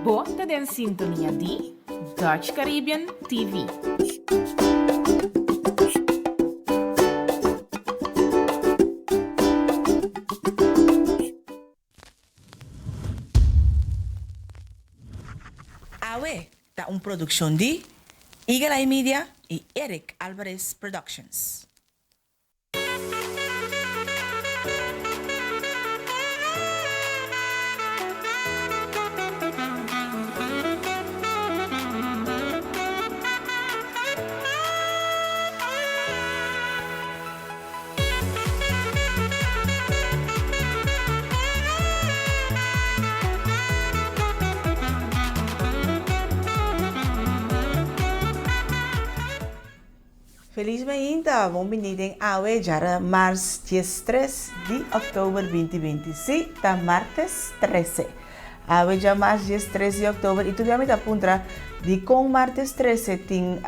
Bota en sintonia di Dutch Caribbean TV. Awe, da un producción de Eagle Eye Media y Eric Alvarez Productions. Felizmente, vamos venir em Awe já março 13 de outubro 2026, tá martes 13. Awe já março 13 de outubro e tudo bem a apontar de com martes 13 tem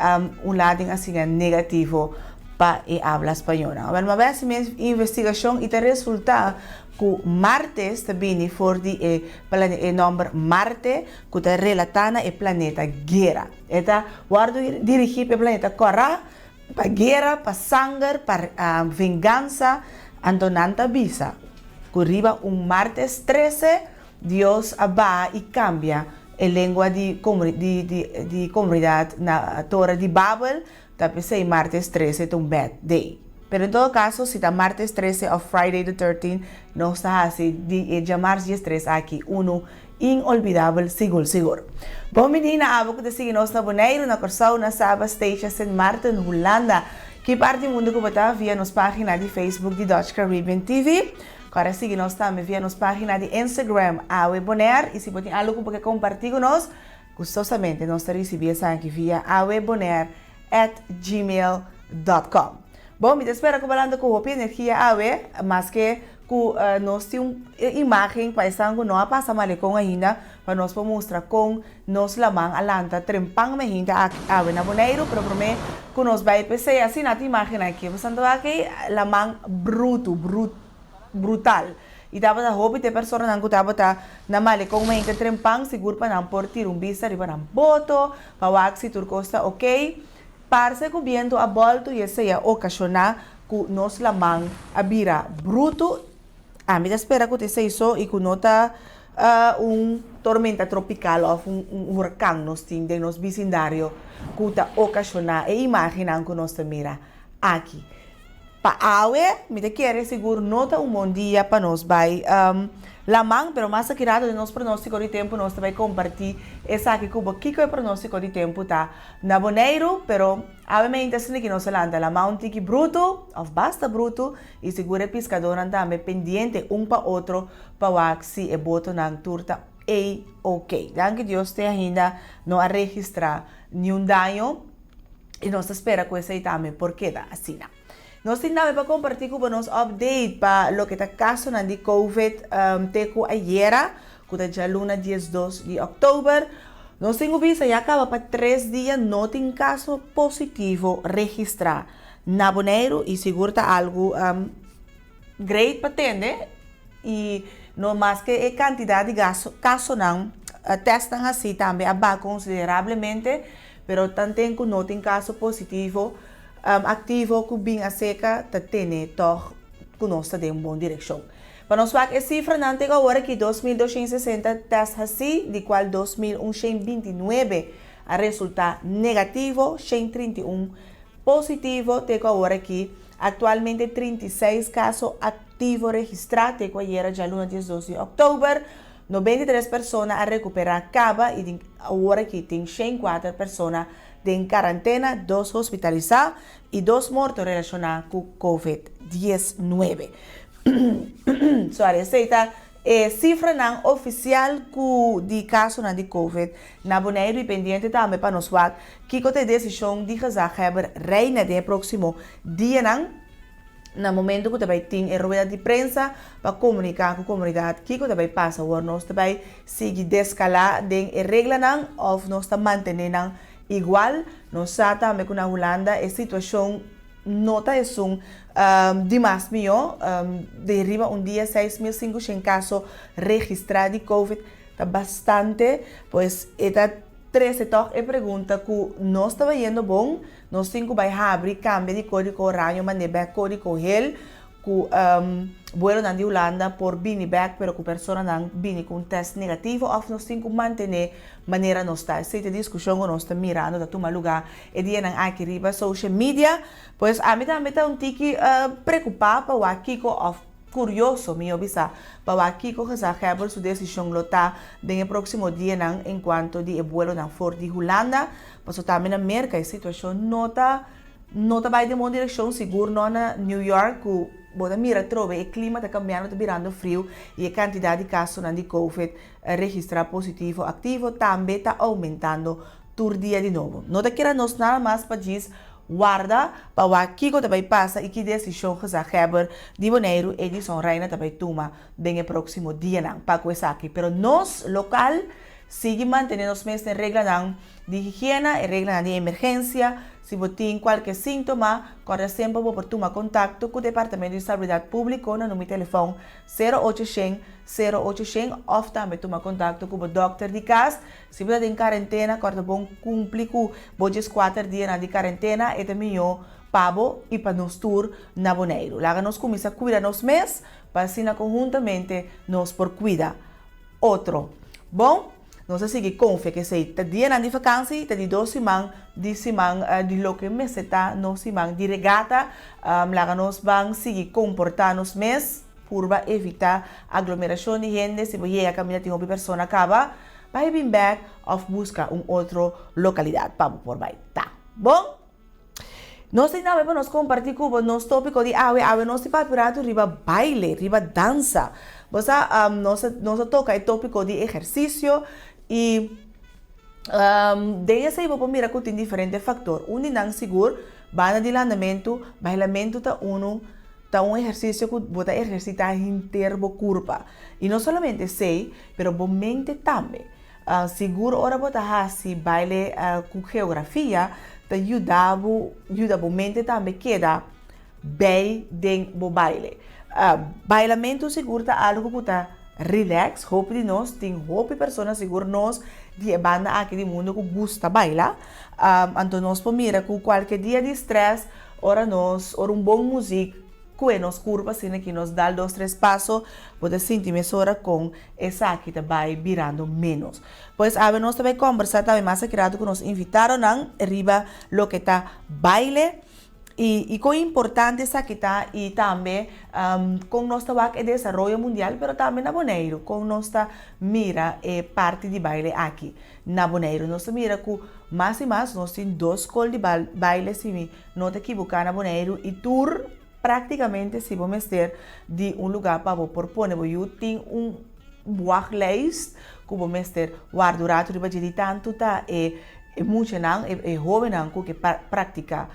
lado assim negativo para a habla espanhola. Mas uma vez a investigação e o resultado que martes também for de número Marte que está relatado ao planeta Guerra. Eta guardo dirigir para o planeta Corra para guerra, para sangue, para vingança, andonanta visa. Corriba martes 13, Deus aba e cambia a língua de comunidade na Torre de Babel, tapi sei martes 13 é bad day. Pero em todo caso, se está martes 13 ou Friday the 13th, não está assim de março 13 aqui, inolvidável, seguro. Bom menina, abo que te sigue nos na Bonaire, na Corsão, na Saba Station, St. Martin, Holanda. Que parte do mundo que você via nos página de Facebook de Dutch Caribbean TV. Agora siga nos também via nos página de Instagram, Awe Bonaire. E se você tem algo que compartilhar com nós, gostosamente nós recebemos aqui via awebonaire@gmail.com. Bom, me espero que falando com a energia Awe, mas que nós temos uma imagem para estar com nós, passa mal com ainda, para nós mostrar com nós lamang alanta trempang ainda Awe na Bonaire, pero para mim que nós vai pensar assim na imagem aqui, você não aqui lamang brutal. E tava da roupa de pessoa não tava na male com ainda trempang, seguro para não portir visa para não boto, para waxi turcosta, ok? Parse que viento a volta e essa ia ocasionar que nós lamang a vira bruto. A mim espera que te isso e que nota tormenta tropical ou huracão nos tem de nos vecindário que ta ocasionar e imaginar que nós mira aqui. Pa Awe, me te quer seguro nota bom dia para nós vai lamang, pero mais akirado de nos pronóstico de tempo nós vai compartilhar essa aqui que o pronóstico de tempo tá na Bonaire, pero obviamente assim que nós landa lamang tiki bruto, ou basta bruto e seguro pescador também pendente para outro para waxi e boto na turta ok. Danke Deus te ainda não a registrar nenhum dano e nós espera que esse também porque dá assim. Nós temos para compartilhar com nós update para o que está caso de COVID teco ayer, que está já luna 12 de outubro. Nós temos visto já acaba para 3 dias não tem caso positivo registrado na Bonaire e seguro está algo great para atender e não mais que a quantidade de casos não testam assim também abaixa consideravelmente, pero também que não tem caso positivo ativo que bem a seca tá tendo toch que nós está em boa direção. Para nós ver a cifra não tem agora que 2.260 testes assim, de qual 2.129 a resultado negativo, 131 positivo, tem agora que atualmente 36 casos ativos registrados, tem agora já luna 12 de outubro, 93 pessoas a recuperar caba e agora que tem 104 pessoas em quarentena, 2 hospitalizados e 2 mortos relacionados com COVID-19. So, a receita é cifra não oficial de casos de COVID na Bonaire e pendente também para nós ver que a decisão de Heber reina no próximo dia no momento que também tem a rueda de prensa para comunicar com a comunidade que também passa ou nós também seguir descalar de regra ou nós mantendo igual, nós sabemos que na Holanda a situação nota es de más mío, de arriba un día 6.500 casos registrados de COVID, está bastante, pues esta 13 toch e pergunta que nós estava yendo bom, nós cinco vai abrir cambio de código horário, mas de código hel, que vuelo na de Holanda por bini back, pero que persona não bini com teste negativo, ou nós cinco manter maneira nós está, se te discussão nós está mirando da toma lugar, e dia não aqui riba social media, pois a mim também está tiki preocupado para o aqui of curioso meu bisa para aqui com essa quebra sua decisão lota no próximo dia não enquanto de vuelo não for de Holanda, mas também na América a situação nota vai de uma direção seguro na New York que bota mira trove o clima está cambiando, está virando frio e a quantidade de casos de COVID registrado positivo ativo também está aumentando todo dia de novo. Não te queira nós nada mais para dizer guarda para aqui que vai passar e que decisão que se quebra de janeiro e de São Reina vai tomar no próximo dia não para coisa aqui, pero nós local sigue mantendo os mesmos regras de higiene e regras de emergência. Se você tem qualquer sintoma, corre sempre para tomar contato com o Departamento de Estabilidade Pública no número de telefone 0800 0800 ou também tomar contato com o doctor de casa. Se você tem quarentena, corre bom cumprir com os 4 dias de quarentena e também pabo e para nos tour na Boneiro. Lá nós começamos a cuidar nos meses, para assim conjuntamente nós por cuidar outro. Bom? Nós seguimos com fé que se tá dia de vacância, tá de 2 semanas, de lo que mês está, nós semanas de regata, lá nós vamos seguir comportar-nos mês, para evitar aglomeração de gente, se você caminhar tem uma pessoa acaba, vai vir back ou buscar outra localidade para por vai, tá? Bom? Nós temos para nós compartilhar com nós tópico de ave nós temos para riba baile, riba dança. Você nós toca o tópico de exercício e desse aí vou mirar que tem diferentes fatores. Não seguro, banda de bailamento tá exercício que você exercitar inteiro a curva. E não somente sei, pero a mente também. Seguro ora você assim baile com geografia, te ajuda a mente também queda bem dentro do baile. Bailamento seguro tá algo que tá relax, hope de nós, tem hope pessoas seguro nós de banda aqui do mundo que gosta bailar. Então nós mira que qualquer dia de stress, ora bom música, que nos curva assim que nos dá 2, 3 passos, pode sentir mesura com essa aqui vai virando menos. Pois a nós também conversar também mais aqui que nos invitaram a arriba lo que tá baile. E que é importante essa aqui tá e também com nosso trabalho de desenvolvimento mundial, mas também na Boneiro, com nossa mira parte de baile aqui na Boneiro. Nós mira que mais e mais nós temos 2 escolas de baile, se não te equivocar na Boneiro, e tour praticamente se vamos ter de lugar para propor. Eu tenho workplace que vamos ter guardado de tanto tá muito não jovem não que pratica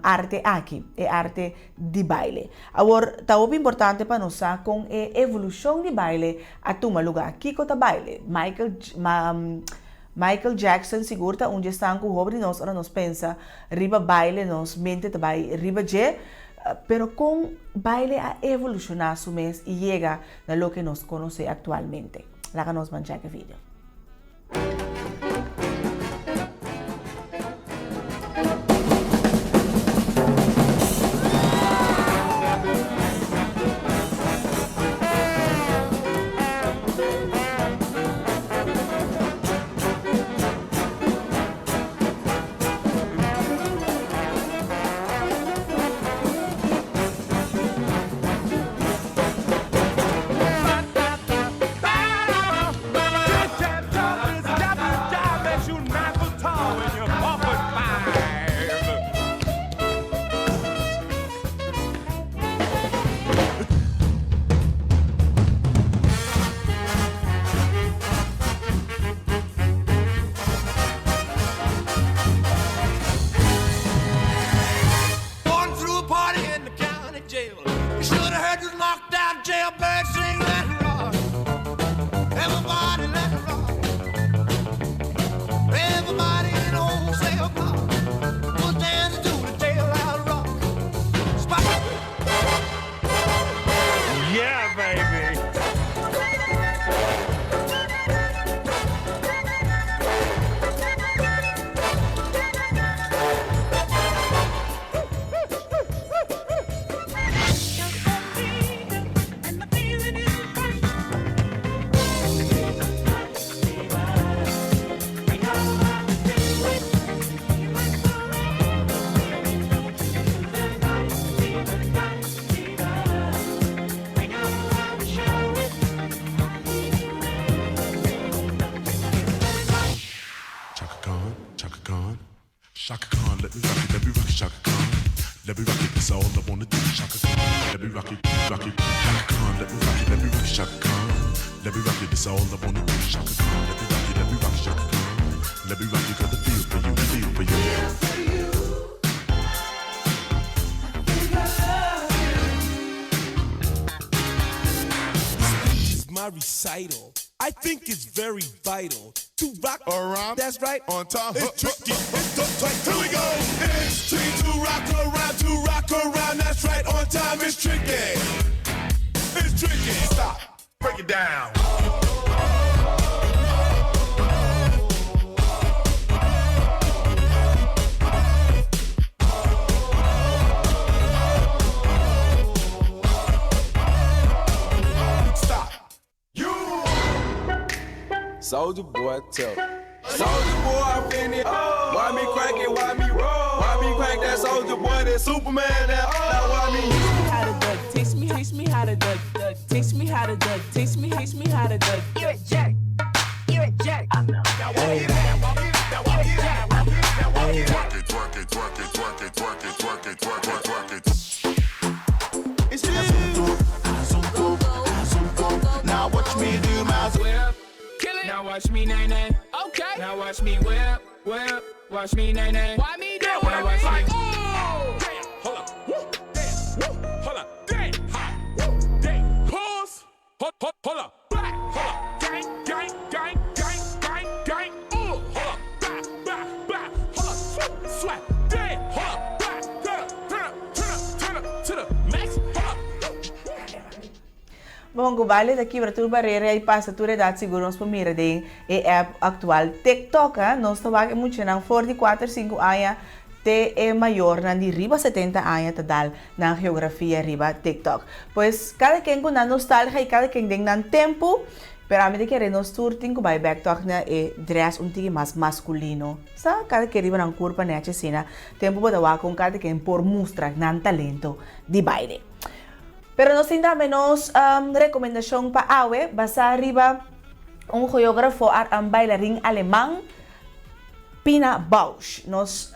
arte aqui, arte de baile. Agora, está muito importante para nós com a evolução de baile a tomar lugar. Kiko tá baile, Michael Jackson seguro tá onde está com o jovem nós, ora nós pensa, riba baile, nós mente tá baile, riba je, pero com baile a evolucionar su mês e chega a lo que nós conhece atualmente. Lá que nós vamos ver o vídeo. Shaka Khan, let me rock it, Shaka Khan. Let me rock it, that's all I wanna do, Shaka Khan. Let me rock it, Shaka Khan. Let me rock it, Shaka Khan. Let me rock it, that's all I wanna do, Shaka Khan. Let me rock it, Shaka Khan. Let me rock it, got the feel for you, feel for you. This is my recital. I think it's very vital to rock around. That's right, on time. It's tricky. It's the tight. Here we go. It's tricky to rock around. That's right, on time. It's tricky. It's tricky. Stop. Break it down. Soldier boy, tell. Soldier boy, I'm finna. Why me crack it? Why me roll? Why me crack that soldier boy? That Superman? That now why me? How to duck? Teach me how to duck. Teach me how to duck. Teach me how to duck. You're a jerk. You're a jerk. Now walk it out. Walk it out. Walk it out. Walk it out. Walk it out. Twerk it, twerk it, twerk it, twerk it, twerk it, twerk it, twerk it. It's now watch me do my whip, kill it. Now watch me nay nay. Okay. Now watch me whip, whip. Watch me nay nay. Why me do it? Now watch me. Oh! Damn, hold up. Woo, damn, woo, hold up. Damn, hot. Woo, damn. Pause. Hold up. Back. Hold up. Gang, gang, gang, gang, gang, gang. Ooh, hold up. Back, back, back. Hold up. Swoop, swat. Damn, hold up. Back. Turn up to the max. Hold up. Bom, vale daqui para tu barreira e passa tu redade seguro nos pomira de app atual TikTok, nós trabalha muito na 44 5 anos te é maior na de riba 70 anos te dal na geografia riba TikTok. Pois cada quem com na nostalgia e cada quem tem na tempo, pero a medida que nos turting com vai backtalk na é dress tige mais masculino. Sa cada que riba na curva na cena, tempo para wa com cada quem por mostrar nan talento de baile. Pero nós ainda menos recomendação para awe, basta arriba coreógrafo bailarín alemão, Pina Bausch. Nos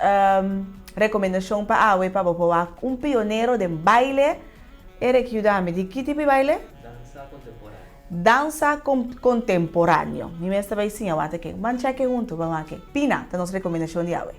recomendação para awe para boa pioneiro de baile. Era que ajuda-me de que tipo de baile? Dança contemporâneo. Me mestra vai sim, awate que mancha que junto, vamos aqui. Pina, tá nossa recomendação de awe.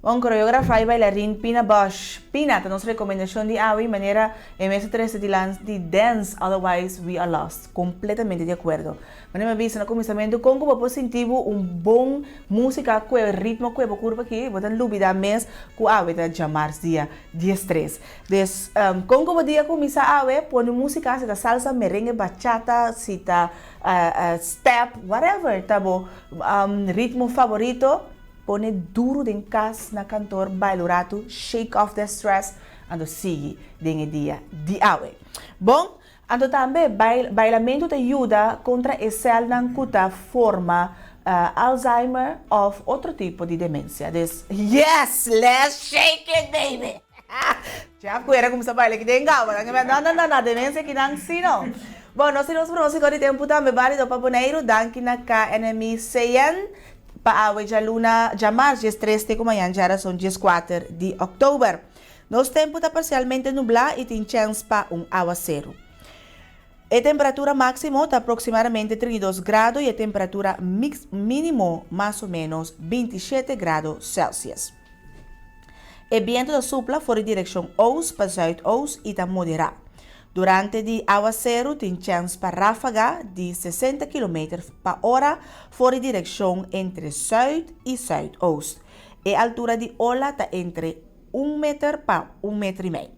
Un coreógrafo y bailarín Pina Bausch. Pina, te nos recomendación de Awi, manera MS3 de dance, otherwise we are lost. Completamente de acuerdo. Manera me viste no comienzo con como positivo bom música que ritmo que curva que botan lubida mes ku Awi da jamar dia 13. Des con como dia comienza Awi pone música se salsa, merengue, bachata, cita step, whatever, tabo ritmo favorito. Pone duro den cas na cantor bailurato, shake off the stress, ando sigue den dia de awe. Bom, ando também bailamento te ajuda contra esse nan kuta forma Alzheimer ou outro tipo de demência. Yes, let's shake it, baby! Já era como se baile que tem calma, não, demência que não sino. Bom, nós temos pronóstico de tempo também válido para Bonaire, danke na KNMI 100, para a já luna, já março, 3 de manhã, já são 4 de outubro. Nosso tempo está parcialmente nublado e tem chance para aguaceiro. A temperatura máxima está aproximadamente 32 graus e a temperatura mínima mais ou menos 27 graus Celsius. O vento da sopra fora direção oeste para zuidoost e está moderado. Durante o aguaceiro tem chance para ráfaga de 60 km por hora fora direção entre sul e zuidoost. A altura de ola está entre 1 metro para 1,5 metro.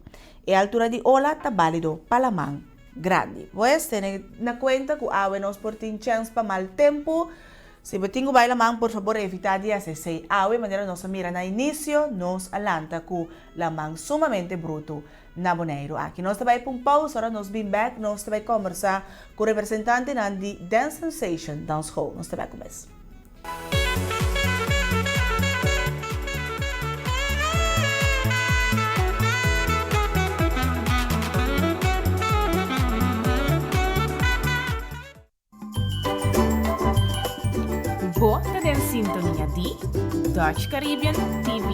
A altura de ola está válido para a mão grande. Pues, tener na cuenta que agua nos por tin chance para mal tempo. Se você tem baila mão, por favor, evitar de acessar agua, de maneira nossa mira na início, nos alanta com a mão sumamente bruto na Bonaire. Aqui nós também para um pause, agora nós vim back, nós também conversar com o representante de Dance Sensation Dance Hall. Nós também começamos. Você tem sintonia de Dutch Caribbean TV.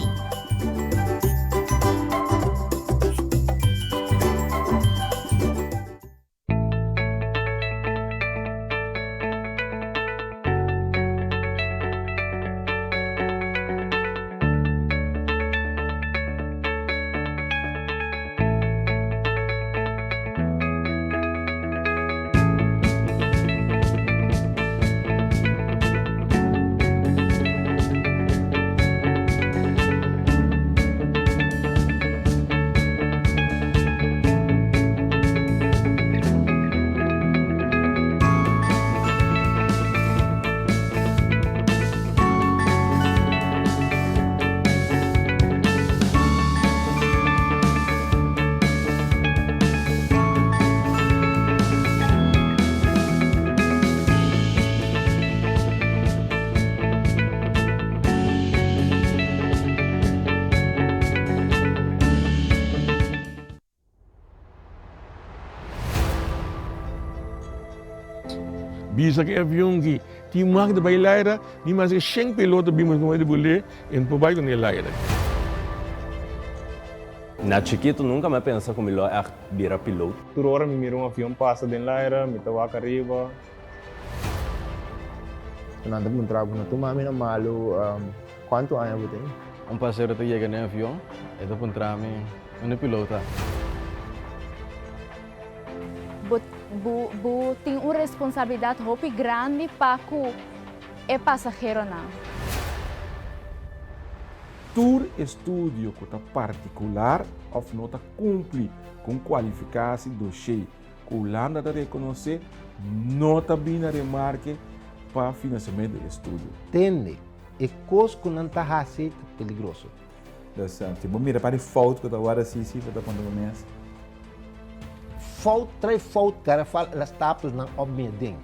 Bisa que avião que tinha mais de bailar, ni mais que 100 pilotos bimos com ele bolé, em pobai com ele lá. Na chiquito nunca me pensa como ele é virar piloto. Toda hora me mira avião passa dentro lá, me tawa arriba. Nanda pun trabalho na tuma mina malu quanto anos você tem? Parceiro que chega no avião, é do trame, um piloto. Tem uma responsabilidade muito grande para o passageiro não. Tour estúdio que está particular ou não está cumpre com qualificação do cheio. Que o Holanda está reconhecer, não está bem na remarque para financiamento do estúdio. Tende, é coisa que não está assim perigoso. Tipo, mira para a foto que está agora assim, para quando começa. Três fotos, cara, fala as tapas não obedem.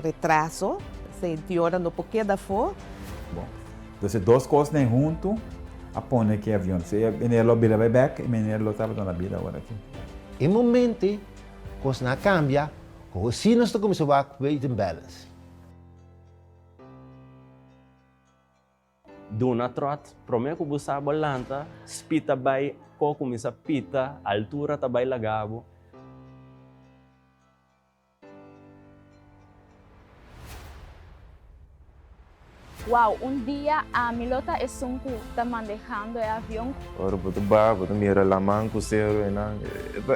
Retraso, se piora no porquê da for. Bom, então duas coisas nem junto, apone que avião. Se é menino bila vai back, menino estava na vida agora aqui. Em momento, coisa não cambia, o sino está começando a weight and balance. Duna trot, promete que você a bolanta, spita vai, começa a pita, altura tá vai lagabo. Wow, dia a milota é sunku está manejando o avião. Ora, você mira lá manco zero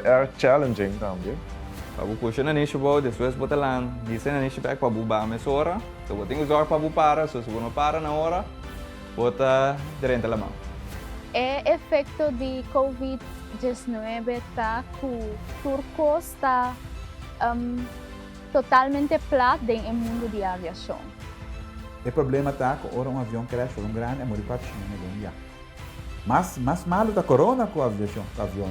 é challenging também. Pabu puxa na nicho bo, depois bota lá, diz na nicho back pabu ba mais hora, so você tem que usar pabu para, se você não para na hora, bota direito lá mão. É efeito de COVID-19 tá com turco está totalmente plano no mundo de aviação. O problema está que ora avião crash, grande, é muito patinho, né? Mas malo da corona com a aviação, com a avião.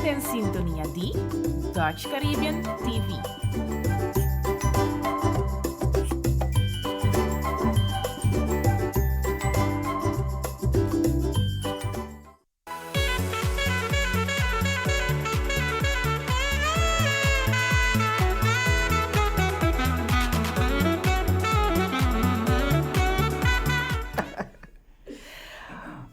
Bota den sintonia di Dutch Caribbean TV.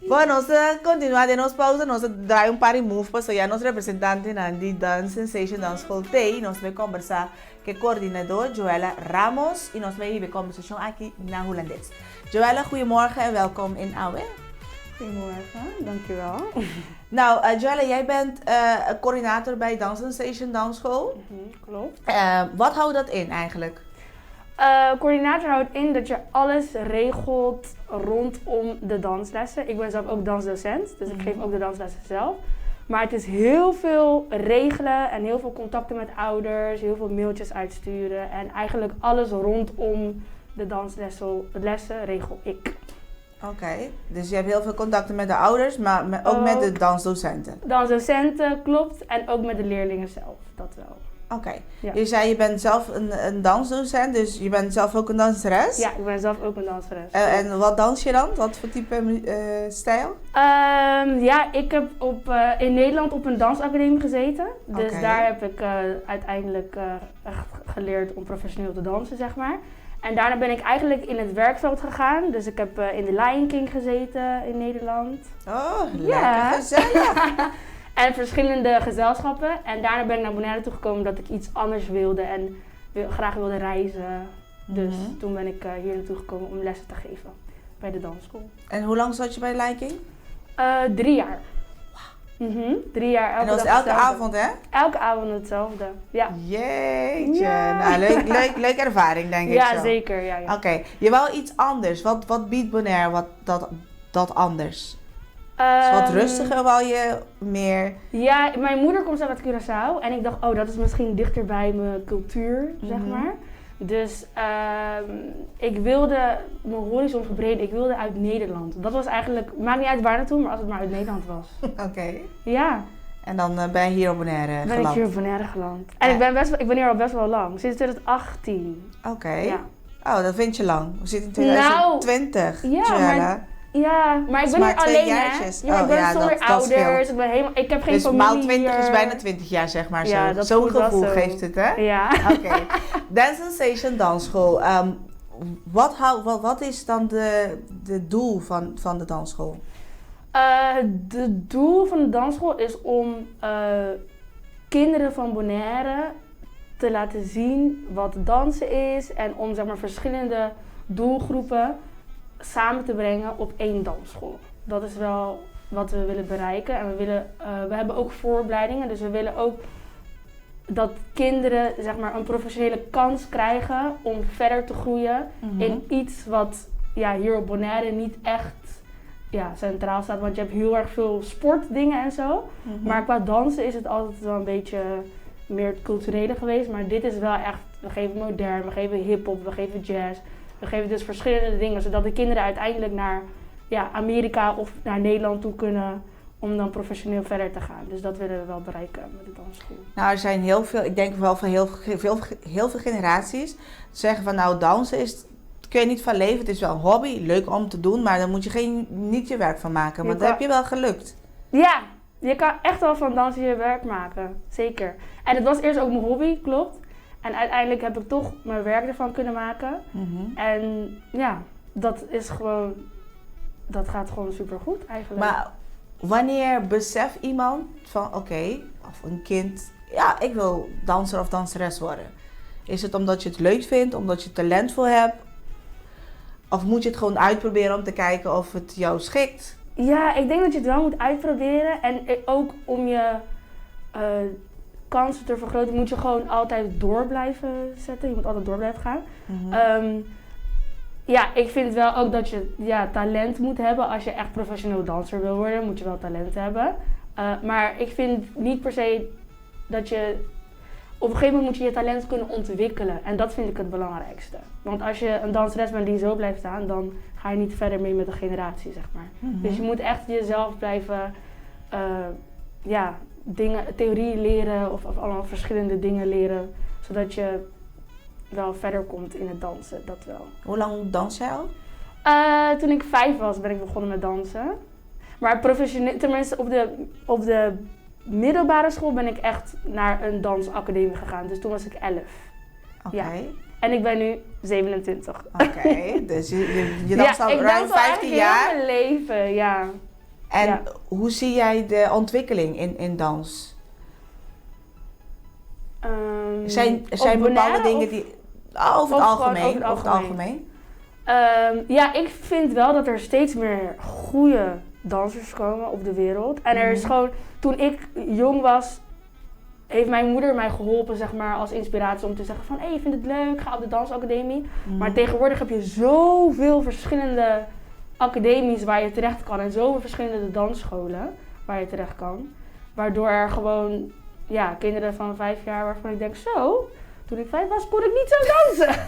Bueno, nós continuamos de pausa, nós dá par move para sair nosso representante na Dance Sensation Dance Hall Day. Nós vamos conversar com a coordenador Joella Ramos e nós vamos ter conversação aqui na holandês. Joella, goedemorgen en welkom in Aue. Goedemorgen, dankjewel. Nou, Joella, jij bent coördinator bij Dance Sensation Dance Hall. Klopt. Wat houdt dat in eigenlijk? Coördinator houdt in dat je alles regelt rondom de danslessen. Ik ben zelf ook dansdocent, dus ik geef ook de danslessen zelf. Maar het is heel veel regelen en heel veel contacten met ouders, heel veel mailtjes uitsturen. En eigenlijk alles rondom de danslessen regel ik. Oké, dus je hebt heel veel contacten met de ouders, maar ook met de dansdocenten? Dansdocenten, klopt. En ook met de leerlingen zelf, dat wel. Oké. Ja. Je zei je bent zelf een dansdocent, dus je bent zelf ook een danseres? Ja, ik ben zelf ook een danseres. En wat dans je dan? Wat voor type stijl? Ja, ik heb in Nederland op een dansacademie gezeten. Dus daar heb ik uiteindelijk geleerd om professioneel te dansen, zeg maar. En daarna ben ik eigenlijk in het werkveld gegaan. Dus ik heb in de Lion King gezeten in Nederland. Oh, lekker gezellig! En verschillende gezelschappen. En daarna ben ik naar Bonaire toegekomen dat ik iets anders wilde en graag wilde reizen. Dus toen ben ik hier naartoe gekomen om lessen te geven bij de dansschool. En hoe lang zat je bij Lion King? 3 jaar. 3 jaar, elke en dat was dag elke hetzelfde. avond, hè? Elke avond hetzelfde, ja. Jeetje, Ja. nou leuke ervaring denk ik Ja, zo. zeker. Ja. Oké, je wou iets anders. Wat biedt Bonaire dat anders? Wat rustiger wou je meer? Ja, mijn moeder komt zelf uit Curaçao en ik dacht, oh, dat is misschien dichter bij mijn cultuur, zeg maar. Dus ik wilde mijn horizon verbreden, ik wilde uit Nederland. Dat was eigenlijk, maakt niet uit waar naartoe, maar als het maar uit Nederland was. Oké. Ja. En dan ben je hier op Bonaire geland? Ben ik hier op Bonaire geland. En ik ben hier al best wel lang, sinds 2018. Oké. Ja. Oh, dat vind je lang. We zitten in 2020, Ja, maar ik ben hier alleen, hè? Ja, ik ben zonder ouders, ik heb geen dus familie maal 20 hier. is bijna 20 jaar, zeg maar. Ja, zo. dat Zo'n voelt wel gevoel zo. geeft het, hè? Ja. Oké. Dance Sensation Dansschool. Wat is dan de doel van de dansschool? Het doel van de dansschool is om kinderen van Bonaire te laten zien wat dansen is. En om, zeg maar, verschillende doelgroepen samen te brengen op één dansschool. Dat is wel wat we willen bereiken. En we hebben ook vooropleidingen, dus we willen ook dat kinderen, zeg maar, een professionele kans krijgen om verder te groeien in iets wat hier op Bonaire niet echt centraal staat. Want je hebt heel erg veel sportdingen en zo. Maar qua dansen is het altijd wel een beetje meer het culturele geweest. Maar dit is wel echt, we geven modern, we geven hip-hop, we geven jazz. We geven dus verschillende dingen, zodat de kinderen uiteindelijk naar Amerika of naar Nederland toe kunnen om dan professioneel verder te gaan. Dus dat willen we wel bereiken met de dansschool. Nou, er zijn heel veel, ik denk wel van heel veel generaties zeggen van nou, dansen kun je niet van leven. Het is wel een hobby, leuk om te doen, maar dan moet je niet je werk van maken. Want dat heb je wel gelukt. Ja, je kan echt wel van dansen je werk maken, zeker. En het was eerst ook mijn hobby, klopt. En uiteindelijk heb ik toch mijn werk ervan kunnen maken. En ja, dat gaat gewoon supergoed eigenlijk. Maar wanneer beseft iemand van oké, of een kind, ja, ik wil danser of danseres worden? Is het omdat je het leuk vindt, omdat je talentvol hebt? Of moet je het gewoon uitproberen om te kijken of het jou schikt? Ja, ik denk dat je het wel moet uitproberen. En ook om je kansen te vergroten, moet je gewoon altijd door blijven zetten. Je moet altijd door blijven gaan. Ik vind wel ook dat je talent moet hebben. Als je echt professioneel danser wil worden, moet je wel talent hebben. Maar ik vind niet per se dat je... Op een gegeven moment moet je je talent kunnen ontwikkelen. En dat vind ik het belangrijkste. Want als je een danseres bent die zo blijft staan, dan ga je niet verder mee met de generatie, zeg maar. Dus je moet echt jezelf blijven theorie leren of allemaal verschillende dingen leren. Zodat je wel verder komt in het dansen, dat wel. Hoe lang dans jij al? Toen ik 5 was ben ik begonnen met dansen. Maar professioneel, tenminste op de middelbare school ben ik echt naar een dansacademie gegaan. Dus toen was ik 11. Oké. Ja. En ik ben nu 27. Oké, dus je danst al ruim 15 jaar? Heel mijn leven, ja. En hoe zie jij de ontwikkeling in dans? Zijn bepaalde dingen die... Over het algemeen. Ja, ik vind wel dat er steeds meer goede dansers komen op de wereld. En er is gewoon, toen ik jong was, heeft mijn moeder mij geholpen, zeg maar, als inspiratie om te zeggen van, hé, je vindt het leuk, ga op de dansacademie. Maar tegenwoordig heb je zoveel verschillende academies waar je terecht kan en zoveel verschillende dansscholen waar je terecht kan. Waardoor er gewoon, ja, kinderen van 5 jaar waarvan ik denk, zo, toen ik 5 was kon ik niet zo dansen.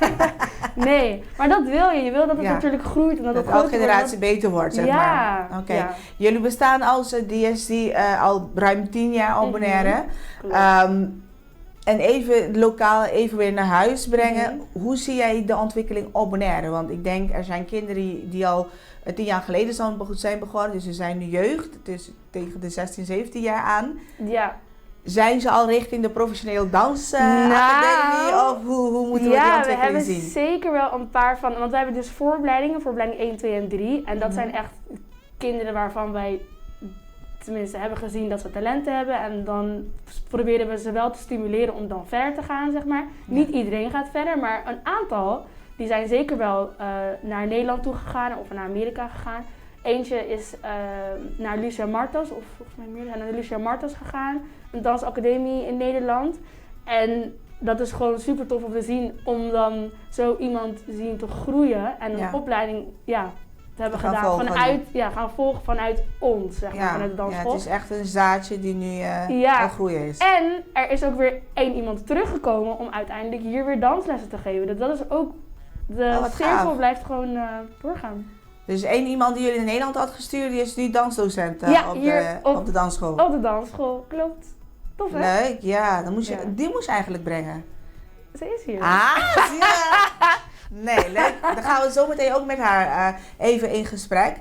Nee, maar dat wil je. Je wil dat het natuurlijk groeit. En dat elke generatie beter wordt, zeg maar. Oké. Ja. Jullie bestaan als DSD al ruim 10 jaar al Bonaire. En even lokaal even weer naar huis brengen. Hoe zie jij de ontwikkeling op Bonaire? Want ik denk, er zijn kinderen die al 10 jaar geleden zijn begonnen. Dus ze zijn nu jeugd. Het is tegen de 16, 17 jaar aan. Ja. Zijn ze al richting de professioneel dansacademie? Of hoe moeten we die ontwikkeling zien? Ja, we hebben zeker wel een paar van... Want we hebben dus vooropleidingen 1, 2 en 3. En dat zijn echt kinderen waarvan wij tenminste hebben gezien dat ze talenten hebben. En dan proberen we ze wel te stimuleren om dan verder te gaan, zeg maar. Ja. Niet iedereen gaat verder, maar een aantal die zijn zeker wel naar Nederland toe gegaan of naar Amerika gegaan. Eentje is naar Lucia Martos, of volgens mij meer naar Lucia Martos gegaan. Een dansacademie in Nederland. En dat is gewoon super tof om te zien, om dan zo iemand te zien te groeien en een opleiding te hebben gedaan gaan volgen vanuit ons, zeg maar, vanuit de dansschool. Ja, het is echt een zaadje die nu aan groeien is. En er is ook weer 1 iemand teruggekomen om uiteindelijk hier weer danslessen te geven. Dus dat is ook, de cirkel blijft gewoon doorgaan. Dus 1 iemand die jullie in Nederland had gestuurd, die is nu dansdocent op de dansschool. Op de dansschool, klopt. Tof, hè? Leuk, ja. Dan die moest je eigenlijk brengen. Ze is hier. Nee, leuk. Dan gaan we zo meteen ook met haar even in gesprek.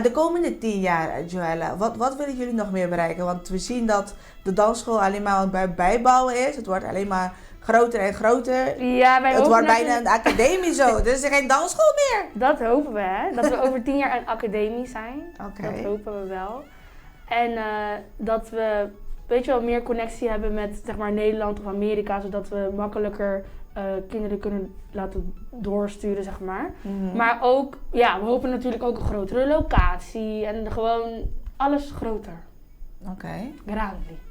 De komende 10 jaar, Joella, wat willen jullie nog meer bereiken? Want we zien dat de dansschool alleen maar aan het bijbouwen is. Het wordt alleen maar groter en groter. Ja, het wordt bijna een academie zo. Dus er is geen dansschool meer. Dat hopen we, hè. Dat we over 10 jaar een academie zijn. Okay. Dat hopen we wel. En dat we, weet je wel, meer connectie hebben met, zeg maar, Nederland of Amerika. Zodat we makkelijker kinderen kunnen laten doorsturen, zeg maar. Maar ook, ja, we hopen natuurlijk ook een grotere locatie. En gewoon alles groter. Oké. Grandi.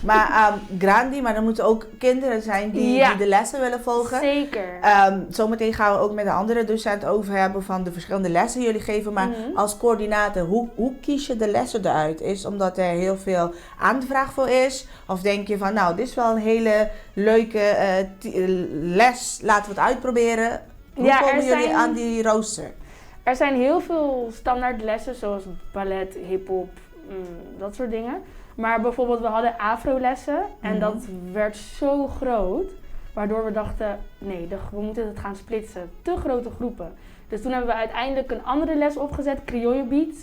Maar grandi, maar er moeten ook kinderen zijn die de lessen willen volgen. Zeker. Zometeen gaan we ook met de andere docent over hebben van de verschillende lessen die jullie geven. Maar als coördinator, hoe kies je de lessen eruit? Is omdat er heel veel aanvraag voor is? Of denk je van, nou, dit is wel een hele leuke les, laten we het uitproberen. Hoe komen jullie aan die rooster? Er zijn heel veel standaard lessen, zoals ballet, hip-hop, dat soort dingen. Maar bijvoorbeeld, we hadden afro-lessen en dat werd zo groot, waardoor we dachten, nee, we moeten het gaan splitsen. Te grote groepen. Dus toen hebben we uiteindelijk een andere les opgezet, Criollo Beats,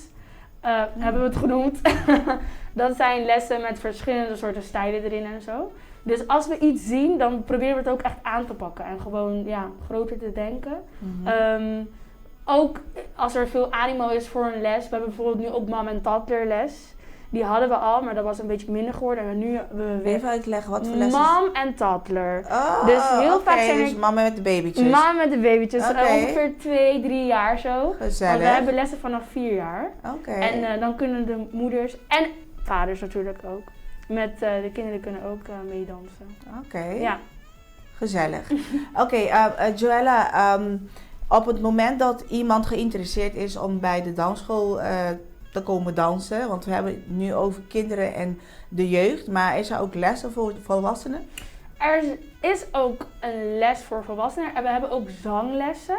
hebben we het genoemd. Dat zijn lessen met verschillende soorten stijlen erin en zo. Dus als we iets zien, dan proberen we het ook echt aan te pakken en gewoon groter te denken. Ook als er veel animo is voor een les, we hebben bijvoorbeeld nu ook Mam en Toddler les. Die hadden we al, maar dat was een beetje minder geworden. En nu hebben we weer... Even uitleggen, wat voor lessen? Mam en Toddler. Oh, dus heel vaak zijn dus mama met de babytjes. Mama met de babytjes. Ongeveer 2, 3 jaar zo. Gezellig. Want we hebben lessen vanaf 4 jaar. Oké. En dan kunnen de moeders en vaders natuurlijk ook. Met de kinderen kunnen ook meedansen. Oké. Ja. Gezellig. Oké, Joella, op het moment dat iemand geïnteresseerd is om bij de dansschool te komen dansen, want we hebben het nu over kinderen en de jeugd, maar is er ook lessen voor volwassenen? Er is ook een les voor volwassenen en we hebben ook zanglessen.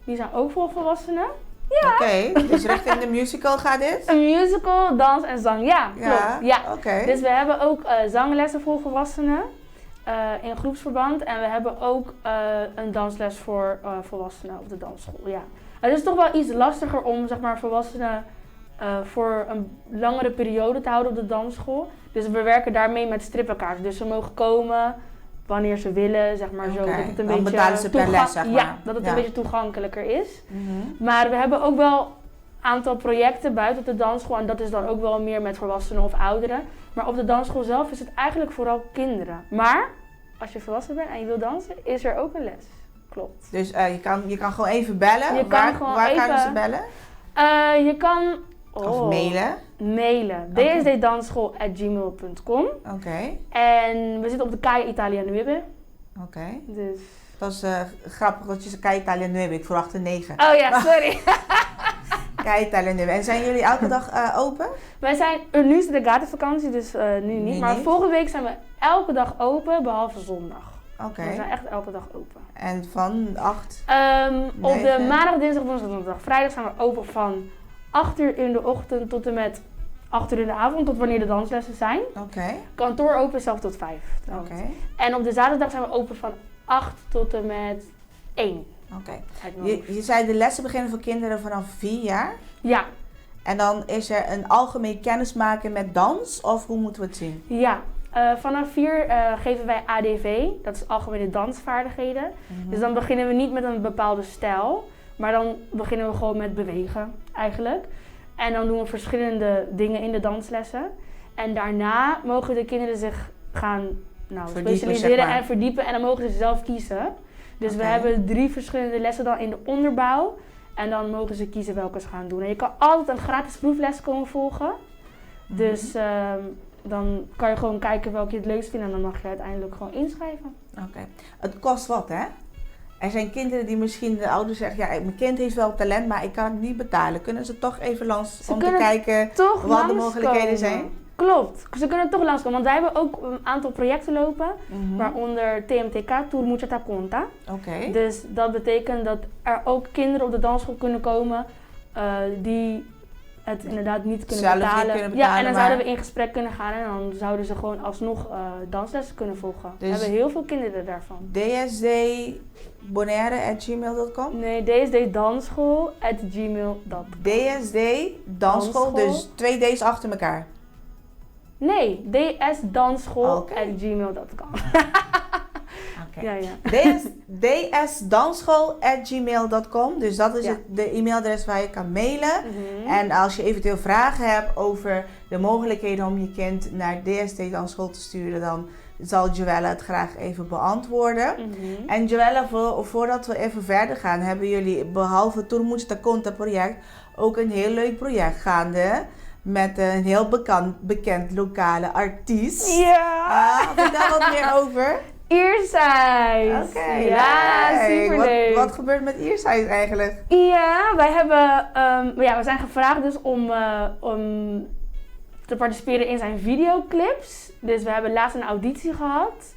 Die zijn ook voor volwassenen. Ja. Oké, dus richting de musical gaat dit? Een musical, dans en zang, ja, Ja, klopt. Ja. oké. Dus we hebben ook zanglessen voor volwassenen in groepsverband. En we hebben ook een dansles voor volwassenen op de dansschool, ja. Het is toch wel iets lastiger om, zeg maar, volwassenen voor een langere periode te houden op de dansschool. Dus we werken daarmee met strippenkaarten. Dus ze mogen komen wanneer ze willen, zeg maar zo. Dat het een dan beetje betalen ze per les, zeg maar. Ja, dat het een beetje toegankelijker is. Maar we hebben ook wel een aantal projecten buiten op de dansschool. En dat is dan ook wel meer met volwassenen of ouderen. Maar op de dansschool zelf is het eigenlijk vooral kinderen. Maar als je volwassen bent en je wil dansen, is er ook een les. Klopt. Dus je kan gewoon even bellen. Je kan gewoon waar even, kunnen ze bellen? Je kan... Of mailen? Mailen. Okay. dsddansschool@gmail.com. Oké. En we zitten op de Calle Italia Nueve. Oké. Dus... Dat is grappig dat je ze Calle Italia Nueve, ik verwacht een 9. Oh ja, sorry. Calle Italia Nueve. En zijn jullie elke dag open? Wij zijn, nu is de gatenvakantie, dus nu niet. Maar volgende week zijn we elke dag open, behalve zondag. Oké. We zijn echt elke dag open. En van 8? Op de maandag, dinsdag, woensdag, donderdag, vrijdag zijn we open van 8 uur in de ochtend tot en met 8 uur in de avond, tot wanneer de danslessen zijn. Oké. Kantoor open zelf tot 5. Oké. En op de zaterdag zijn we open van 8 tot en met 1. Oké. Je zei de lessen beginnen voor kinderen vanaf 4 jaar? Ja. En dan is er een algemeen kennismaken met dans, of hoe moeten we het zien? Ja. Vanaf 4 geven wij ADV, dat is algemene dansvaardigheden. Dus dan beginnen we niet met een bepaalde stijl, maar dan beginnen we gewoon met bewegen eigenlijk. En dan doen we verschillende dingen in de danslessen. En daarna mogen de kinderen zich gaan specialiseren, zeg maar, en verdiepen en dan mogen ze zelf kiezen. Dus we hebben 3 verschillende lessen dan in de onderbouw en dan mogen ze kiezen welke ze gaan doen. En je kan altijd een gratis proefles komen volgen. Dus dan kan je gewoon kijken welke je het leukst vindt en dan mag je uiteindelijk gewoon inschrijven. Oké. Het kost wat, hè? Er zijn kinderen die misschien de ouders zeggen, ja, mijn kind heeft wel talent, maar ik kan het niet betalen. Kunnen ze toch even langs om te kijken wat de mogelijkheden zijn? Klopt. Ze kunnen toch langskomen, want wij hebben ook een aantal projecten lopen, waaronder TMTK, Tour Mucha Conta. Oké. Dus dat betekent dat er ook kinderen op de dansschool kunnen komen die het inderdaad niet kunnen betalen. Ja, en dan zouden we in gesprek kunnen gaan en dan zouden ze gewoon alsnog danslessen kunnen volgen. Dus we hebben heel veel kinderen daarvan. dsdbonaire@gmail.com? Nee, dsddansschool@gmail.com. dsddansschool, dus 2 D's achter elkaar? Nee, dsdansschool@gmail.com. Ja, ja. dsdansschool@gmail.com, dus dat is de e-mailadres waar je kan mailen. En als je eventueel vragen hebt over de mogelijkheden om je kind naar DSD Dansschool te sturen, dan zal Joella het graag even beantwoorden. En Joella, voordat we even verder gaan, hebben jullie behalve Tour Mucha Conta project ook een heel leuk project gaande met een heel bekend lokale artiest. Ja! Vertel wat meer over. Iersize. Oké, ja, superleuk. Wat gebeurt met Iersize eigenlijk? Ja, wij hebben, we zijn gevraagd dus om te participeren in zijn videoclips. Dus we hebben laatst een auditie gehad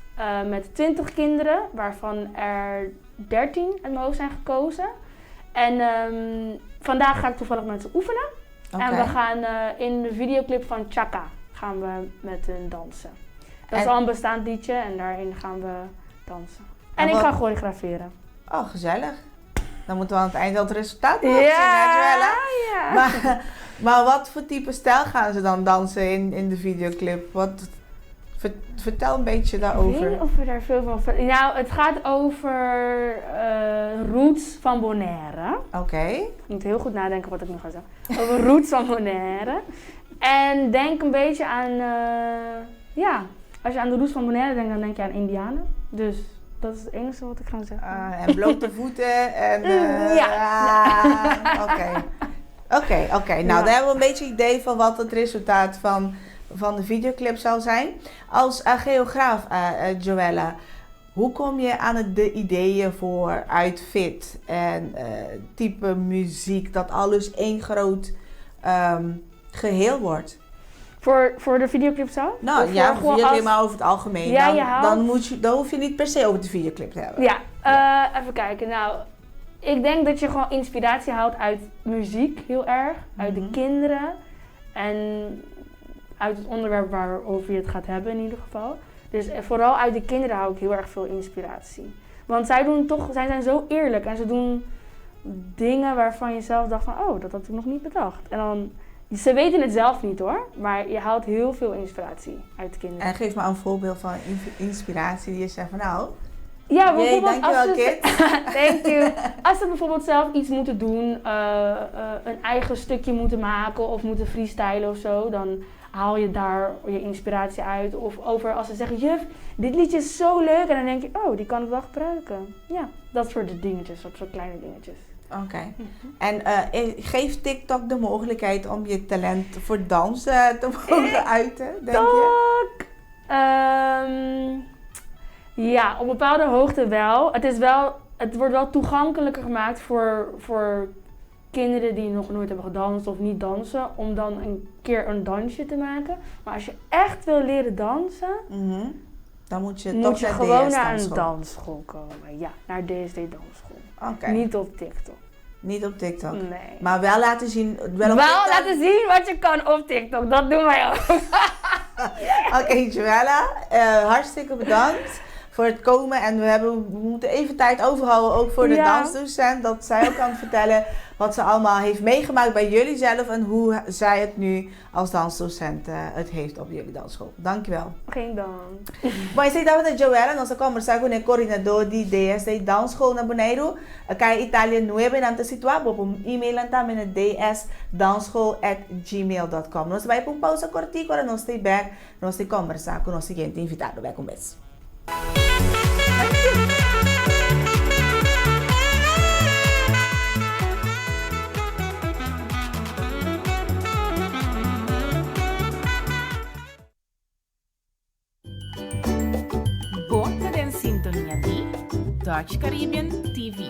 met 20 kinderen, waarvan er 13 uit mijn hoofd zijn gekozen. En vandaag ga ik toevallig met ze oefenen. En we gaan in de videoclip van Chaka gaan we met hun dansen. Dat is al een bestaand liedje en daarin gaan we dansen. En ik ga choreograferen. Oh, gezellig. Dan moeten we aan het eind wel het resultaat zien, Joella? Ja. Maar wat voor type stijl gaan ze dan dansen in de videoclip? Vertel een beetje daarover. Ik weet niet of we daar veel van vertellen. Nou, het gaat over roots van Bonaire. Oké. Ik moet heel goed nadenken wat ik nu ga zeggen. Over roots van Bonaire. En denk een beetje aan, als je aan de roots van Bonaire denkt, dan denk je aan Indianen. Dus dat is het enige wat ik ga zeggen. En blote voeten en... Oké. Nou, dan hebben we een beetje een idee van wat het resultaat van de videoclip zal zijn. Als geograaf, Joella, hoe kom je aan de ideeën voor outfit en type muziek, dat alles één groot geheel wordt? Voor de videoclip zo? Nou of ja, voor jullie maar over het algemeen. Ja, dan hoef je niet per se over de videoclip te hebben. Ja, even kijken. Nou, Ik denk dat je gewoon inspiratie haalt uit muziek heel erg, uit de kinderen en uit het onderwerp waarover je het gaat hebben in ieder geval. Dus vooral uit de kinderen hou ik heel erg veel inspiratie. Want zij zijn zo eerlijk en ze doen dingen waarvan je zelf dacht van, oh, dat had ik nog niet bedacht. En dan, ze weten het zelf niet hoor, maar je haalt heel veel inspiratie uit de kinderen. En geef me een voorbeeld van inspiratie die je zegt van nou... Ja, bijvoorbeeld dankjewel kids. Thank you. Als ze bijvoorbeeld zelf iets moeten doen, een eigen stukje moeten maken of moeten freestylen of zo, dan haal je daar je inspiratie uit. Of over als ze zeggen, juf, dit liedje is zo leuk. En dan denk je, oh, die kan ik wel gebruiken. Ja, dat soort dingetjes, dat soort kleine dingetjes. Oké. En geeft TikTok de mogelijkheid om je talent voor dansen te mogen uiten, denk je? Ja, op een bepaalde hoogte wel. Het wordt wel toegankelijker gemaakt voor kinderen die nog nooit hebben gedanst of niet dansen, om dan een keer een dansje te maken. Maar als je echt wil leren dansen, dan moet je toch gewoon naar een dansschool komen. Ja, naar DSD dansschool. Oké. Niet op TikTok. Niet op TikTok? Nee. Maar wel laten zien... laten zien wat je kan op TikTok. Dat doen wij ook. Oké, Joella. Hartstikke bedankt voor het komen. En we moeten even tijd overhouden, ook voor de dansdocent. Dat zij ook kan vertellen wat ze allemaal heeft meegemaakt bij jullie zelf. En hoe zij het nu als dansdocent het heeft op jullie dansschool. Dankjewel. Geen dank. Bom, esse aí estava a Joella, nossa conversar com o coordenador de DSD Dansschool na Bonaire. Kaya Itália 9 nanta situar, bom, e-mail também na dsdansschool@gmail.com. Nós vai para pausa curtinha, agora nós estamos back, nós vamos conversar com o nosso seguinte invitado. Vai com beijo. Volta in sintonia di Dutch Caribbean TV.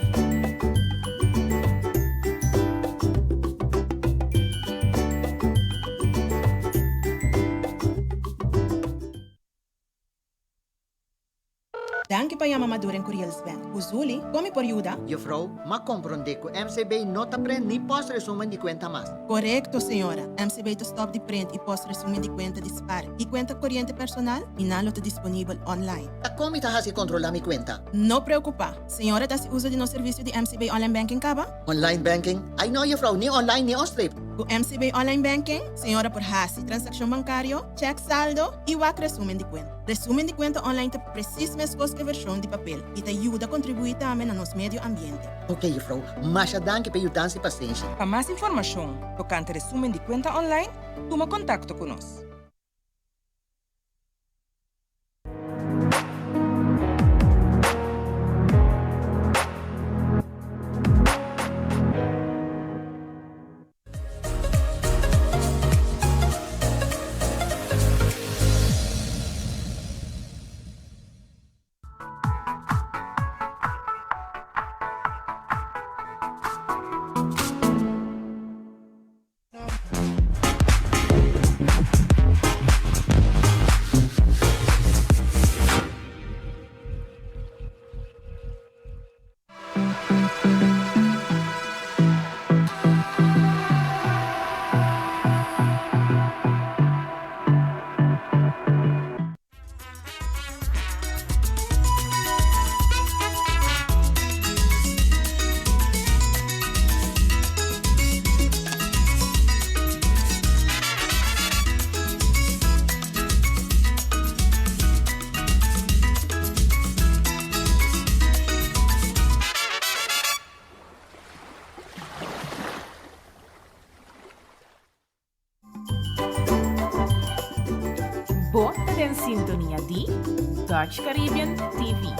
Danke pa yama maduren Kuriels Bank. Uzuli, come por ayuda? Juffrouw, ma comprende que MCB no te prende ni post resumen de cuenta más. Correcto, señora. MCB te stop de print y post resumen de cuenta dispar. Y cuenta corriente personal, inalo te disponível online. ¿Cómo te hace controlar mi cuenta? No preocupa. Señora, das uso de no servicio de MCB Online Banking kaba? Online banking? Ay no, juffrouw, ni online ni on-strip. Con MCB Online Banking, señora por hasi transacción bancario, check saldo y wak resumen de cuenta. Resumen de cuenta online te precis mesmo que versión de papel y te ayuda a contribuir también a nos medio ambiente. Ok, juffrouw, mas danke por ayudar y paciencia. Para más información tocante resumen de cuenta online, toma contacto con nosotros. Volta in sintonia di Dutch Caribbean TV.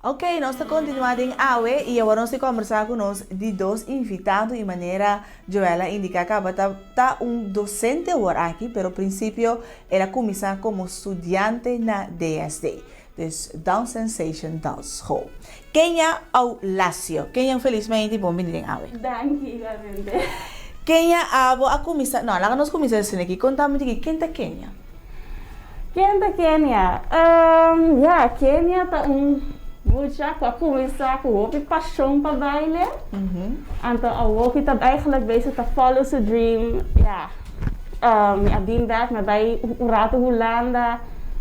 Ok, nós estamos continuando em AUE e agora nós vamos conversar com nós de dois invitados de maneira Joela indica que está docente agora aqui, pero ao princípio ela começou como estudante na DSD, dus Down Sensation Dance Hall. Quem é o Lácio? Quem é felizmente bem-vindo em AUE? Igualmente. Quem é a começar? Não, lá nós começamos aqui. Conta-me de quem é Kenya. Quem é Kenya? Kenya está Mucha qua começar com o paixão para baile. Então, o que está eigenlijk bezig te follow the dream. Ja, ik dien dat, maar bij Rato Holanda,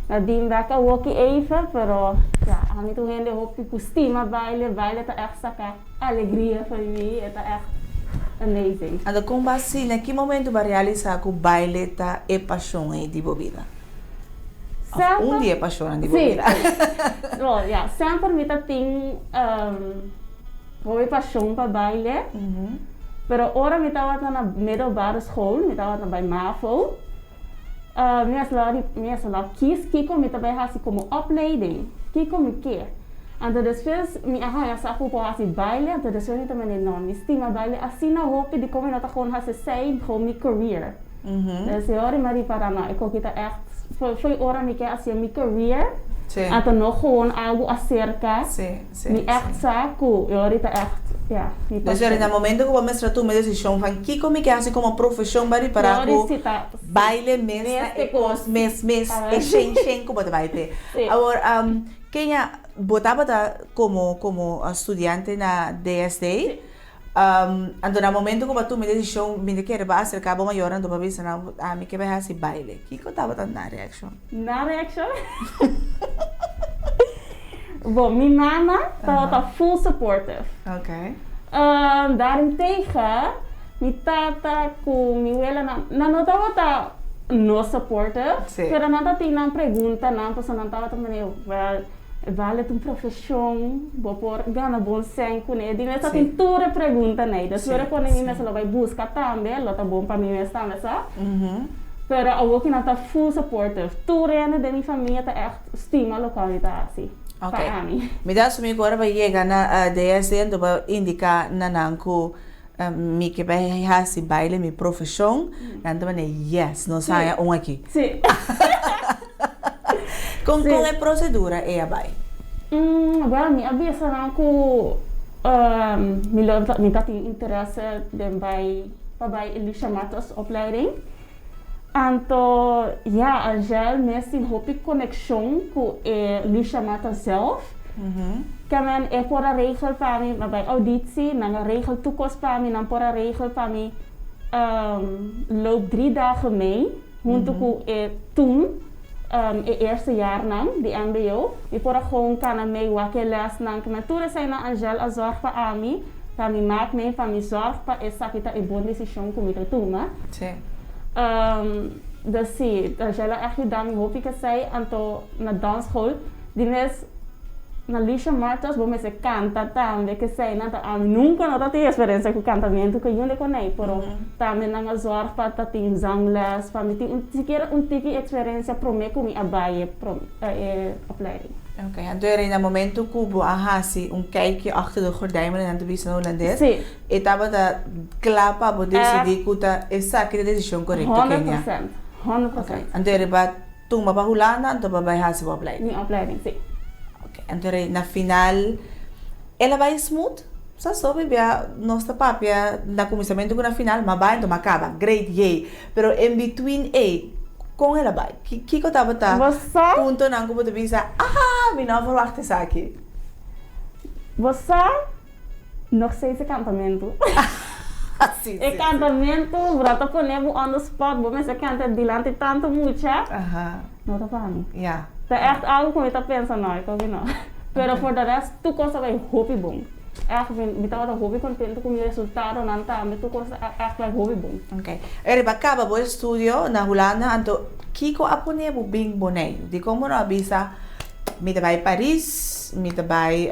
ik dien dat ook even, pero ja, aan het einde hoop ik kustima baile, baile tá echt saka alegria para mim, é echt amazing. Então, como assim, em que momento vai realizar que o baile tá é paixão de vida? Dia paixão de vida. Well, ja, sempre me tem paixão para baile. Pero ora me estava na middelbare school, me estava bij MAVO. Minha sala kies kiko me também assim como opleiding. Kiko me quer. Então depois me arranha saco para assim baile, então depois me também não me estima baile assim na hope de como eu tá com assim sei como meu career. Dus ora me para não, eu que tá echt foi ora me quer assim meu career. Então não gewoon algo acerca. Me echt saco, eu ora tá echt ja. Dus er no momento que você tomou a decisão, van Kiko me quer assim como profissão para o baile mês e shen como vai ter. Agora, quem botava como estudante na DSD, então no momento que você tomou a decisão, me quer vai acercar a maior ando para ver se não me quer vai assim baile. Kiko estava na reação. Na reação? Bom, minha mama estava full supportive. Ok. Daarentegen, minha tata com minha ela não estava no supportive. Pero não estava tendo pergunta, não pessoa não estava também vale tu profissão, vou por ganhar bom senso, né? De nessa tem toda pergunta, né? Das vezes quando minha mãe vai buscar também, ela tá bom para mim mesmo, sabe? Pero eu que não está full supportive. Tudo ainda da minha família tá echt estima local tá assim. Ok. Me dá sumi agora vai chegar na DSD então vai indicar na nanco me que vai fazer baile minha profissão, então vai yes, não sai aqui. Sim. Com qual é a procedura é a baile? Well, me avisa nanco me tá tem interesse de para Elisha Matos opleiding. Então, ja, Angel, meestal hoop ik connection com Lucia Mata zelf. Que men é por a regel para mim, mas bij auditie, na regel toekomst para mim, dan por a regel para mim, loop 3 dagen mee, junto com toen, eerste jaar lang, die MBO, e por a gewoon kan mee wakker les lang, maar toen zijn na Angel a zorg para mim, para mim maak mee, para mim zorg para essa que tá e boa decisão comigo toma. Sim. Dus sim, a gente ajuda me hoop ik zei, anto na dansschool, die mes na Lucia Martos, vamos se canta também, que sei, na nunca não tem experiência com cantamento que eu não conheço, pero também na zorg para ter zangles, para mim ter sequer tipo experiência para mim com a baie opleiding. Ok, então no momento que você faz kijkje achter de gordijnen en de wist holandês, sim. E estava da clapa para decidir que tá essa aqui a decisão correta, 100%. 100%. Okay. Então ele vai tomar para Holanda, então vai fazer a opleiding. Minha opleiding, sim. Ok, então na final ela vai smooth. Só soube via nossa papia na começamento com na final, mas vai então acaba, great yay. Pero in between com ela vai. Que eu tava ponto não como tu pensa, me não verwacht is aqui. Você nog steeds acampamento. Sim. Acampamento, vrata ponemos on the spot, vamos a cantar dilante tanto mucha. Não tá para mim. Ja. É echt algo que eu tá pensando não, eu não. Pero for the rest, tu coisa vai hobby bom. Echt ben tava hobby contente com o resultado, não tá, mas tu coisa echt vai hobby bom. Ok. Ele acaba o estudio na Holanda, então Kiko apone bu bem boneiro. De como não avisa, me vai Paris, me vai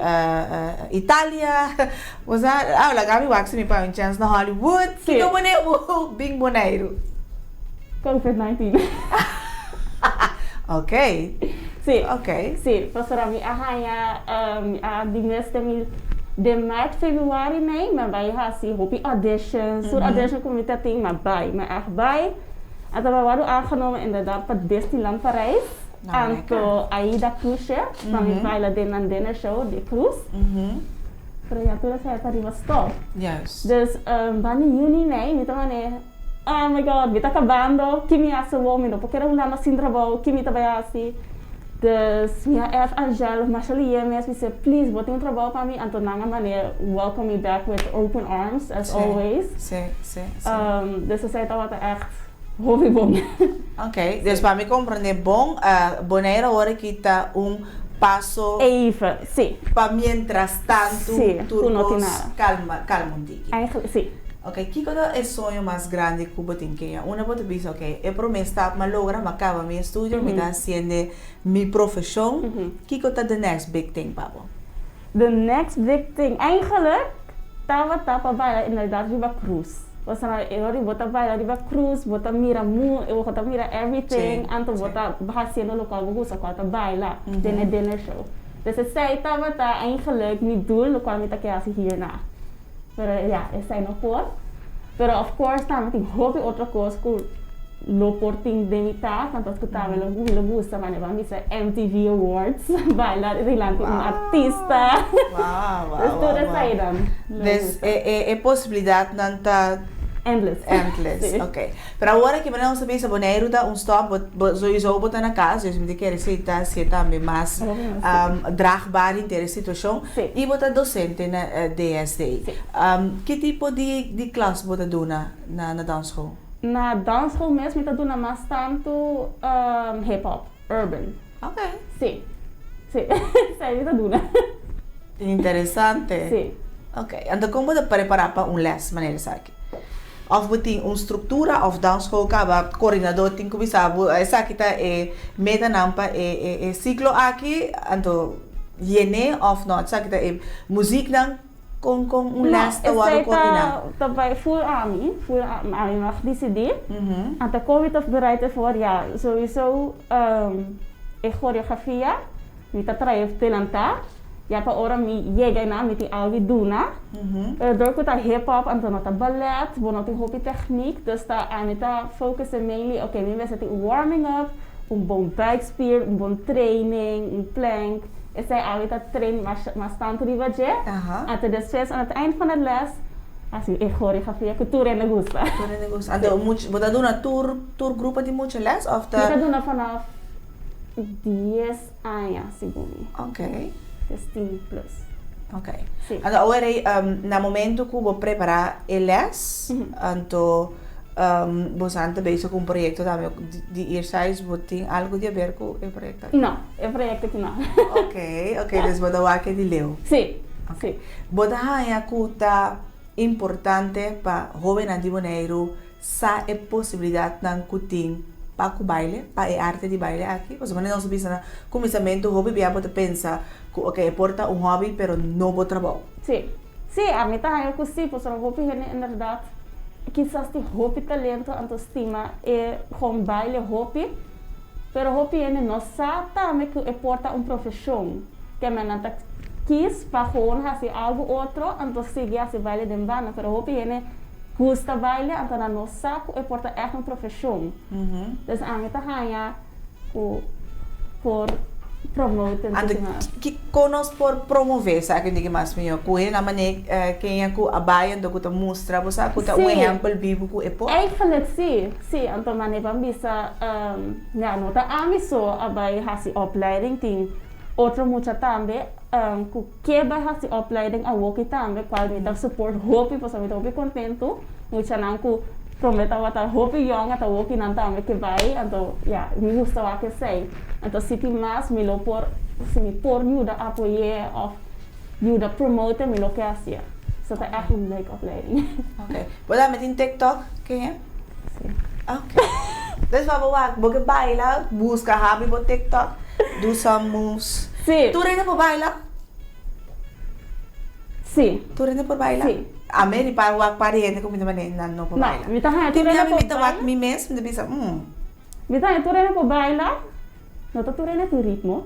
Itália. Was lá gabi wax me para um chance na Hollywood. Kiko boneiro bem boneiro. COVID-19. Ok. Sì. Ok. Sì, pastora mi di mes de maart, februari, mei, maar wij gaan hopi auditions, soort audition comité ting, maar maar echt bij. En dan waren we aangenomen inderdaad voor Disneyland Parijs. En to Aida Cruise, van die Viola Dinner Show, de cruise. Pero ya toen zei het, die was top. Juist. Dus van juni, mei, met wanneer, oh my god, kita acabando, kimi asa women, porque era uma assim trabalho, kimi trabalhasi. Dus minha F Angel, Marshall Yemes, we said, please, botem trabalho para mim, and tonanga maneira, welcome me back with open arms, as always. Sim. Dus ze zei dat echt hobby bom. Ok, dus para me compreender bom, Bonaire agora que está passo. Even, sim. Para mientras tanto, sim, turcos, calma um pouquinho. Eigenlijk, sim. Ok, que é o sonho mais grande que você tem que uma pode dizer, ok, eu prometo mas logra, mas acaba meu estudo, me está sendo minha profissão. Que é the next big thing, Pablo? The next big thing, eigenlijk, tapa baila inderdaad Riva Cruz. Você não bota baila Riva Cruz, bota mira eu bota mira everything, anto bota bahasino local, bugusa kwata baila, dinner show. Dus het zei tapa eigenlijk mijn doel, lokaal met de hierna. Pero ja, essa aí não por. Pero of course também tem hobby outra coisa que lo porting de mitad, tanto que também lo gusta, mas vamos dizer MTV Awards, bailar delante um artista. Wow. Dus tudo essa aí dan. Dus é possibilidade não tá endless. Endless, ok. Pero agora que não sabe se Bonaire dá stop, sowieso botar na casa, dus me quer aceitar se também mais draagbaar in deze situação. E botar docente na DSD. Que tipo de classe botar doen na dansschool? Na dansschool mesmo está doen mais tanto hip hop, urban. Ok. Sim. Sei está doen. Interessante. Sim. Ok. Então como de preparar para les, maneira sabe? Of beting uma estrutura of dansschool kaba coordenador tem que saber essa que tá meta nampa ciclo aqui então yene of not sabe que tá música dan com les te waro coordinar. Daarbij voor Ami mag decidir. En de COVID of bereid voor ja sowieso choreografia, niet dat traject talenta. Ja, pa ora mi llega na met die algi duna. Door que tá hip hop, então tá ballet, bono tem hobby techniek, dus tá amita focus mainly, okay, mi vai warming up, bom back spear, bom training, plank. Essa é amita train mas tanto de vaje. Até depois aan het eind van het les, assim, choreografia que tour en gusta. Então, você dá tour grupo de muitas les of tá? Eu dou vanaf 10 anos, segundo. Ok. 10 plus. Ok. Então, agora, no momento que você preparar a les, então, você está bezig com projeto também de eerst você tem algo de ver com o projeto? Não, o projeto aqui não. Ok, dus você vai aqui de leu. Sim. Ok. Você acha que é importante para jovens de Bonaire sa a possibilidade de ter para o baile, para a arte de baile aqui? Porque não se pensa no começamento do hobby, você pensa que ok, porta hobby, pero não vou trabalhar. Sim, a mim está que sim, porque o hobby é verdade. Quizás tem hobby talento, autoestima, é com baile hobby, pero hobby é não só também que é porta profissão, que a não tá quis para gewoon fazer algo outro, então seguir esse baile de banda, pero hobby é gusta baile, então não só que é porta echt profissão. Dus a mim está por promoten. Que conosco por promover, sabe que mais melhor, que na maneira quem é que abaia do que mostra, você que um exemplo vivo que é por. Eigenlijk sim, então maneira bisa na nota amiso abai hasi opleiding tem outro mucha também que vai hasi opleiding a woki também qual me dá support hope, pois me tô bem contento, mucha não que prometa wata hope young atau woki nanta ame que vai, então me gusta o que sei. Então se tem mais me lo por ajuda apoiar of ajuda promote me lo que assim. So tá echt een leuke opleiding. Ok. Você met in TikTok, quem é? Sim. Ok. Dus você baila, busca hobby por TikTok, do some moves. Sim. Tu rende por baila? Sim. Tu rende por baila? Sim. A mim para o pariente como também não por baila. Não, me tá tu rende por baila. Me mesmo de bisa. Me tá tu rende por baila. No te turene tu ritmo.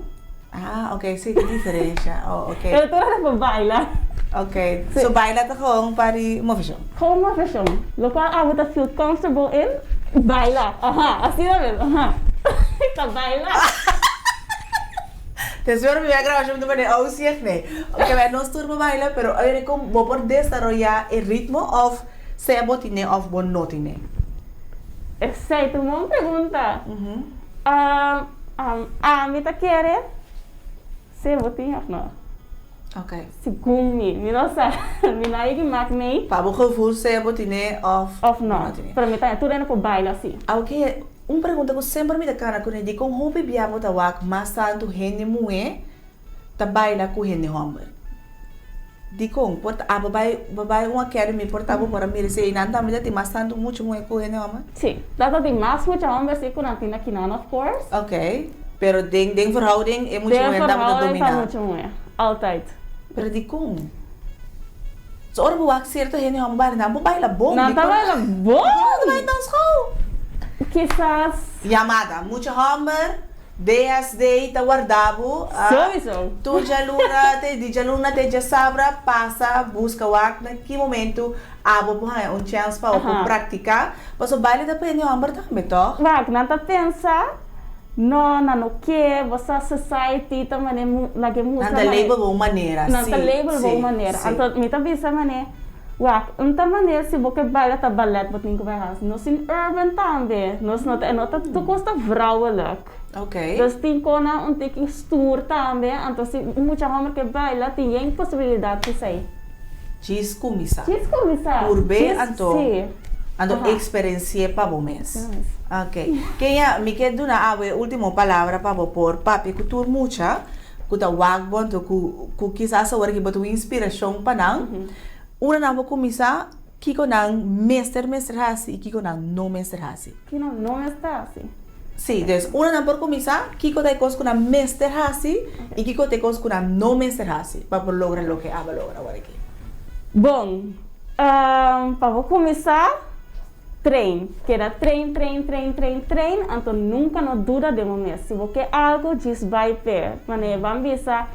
Ah, ok, sí, qué diferencia. Oh, ok. Pero turene por baila. Ok, so baila te gewoon para movision. Gewoon movision. Lo cual I would feel comfortable in. Baila. Ajá, así de vez. Ajá. Está baila. Te suero mi grabación de manera ausias, ne. Ok, wij no turbo baila, pero ahora como vos por desarrollar el ritmo of sea botine of bon notine. Exacto, uma pergunta. A mim tá querendo ser botinha of não? Ok. Segundo mim não sabe. Mim não é que maak mee. Para o gevoel sea botine of não. Para mim tá tudo indo por baila assim. Ok, uma pergunta que sempre me dá cara quando eu digo como hobby biamo tá wak, mas tanto gente moe tá baila com gente homem. Dico, babai uma academy portavo para mim se não tá me dá mas tanto muito moe com gente homem. Sim, dat die mas muita homem se com natina kinan of course. Ok, pero den verhouding é muito moe dá para dominar. Muito moe, altijd. Pero dico, so ora buak certo gente homem baila não baila bom. Não tá baila bom. Não vai dans school. Quizás. Llamada, mucho hammer, DSD te guardavo. Sowieso. Tu já luna te já sabra, passa, busca wak, naquele momento, abo porra, chance para praticar. Mas o baile depende do hammer também, toch? Wak, nata pensa, no que, você society também lagi música. Nanta label boa maneira, Nanta label boa maneira. Então, me tá bisa mané. Wak, então maneira se você baila tá ballet wat ninguém vai fazer. Nós in urban também, nós não tá tu custa vrouwelijk. Ok. Dus tem kona tiki stoer também, então se muita homem que baila tem possibilidade de sair. Diz começar. Por bem, então experiência para o mês. Ok. Quem é me quer dar a última palavra para por papi que tu mucha, que tá wak bom que quizás agora que botou inspiração para não. Una na vou começar, kiko nang meester hasi e kiko nang no meester hasi. Kiko no meester hasi. Sim, dus una na por começar, kiko te cos com meester hasi e kiko te cos com no meester hasi para por lograr lo que aba logra agora aqui. Bom, para começar, trein. Queda trein, então nunca não dura de momento. Se você quer algo, diz vai per. Mas vamos pensar.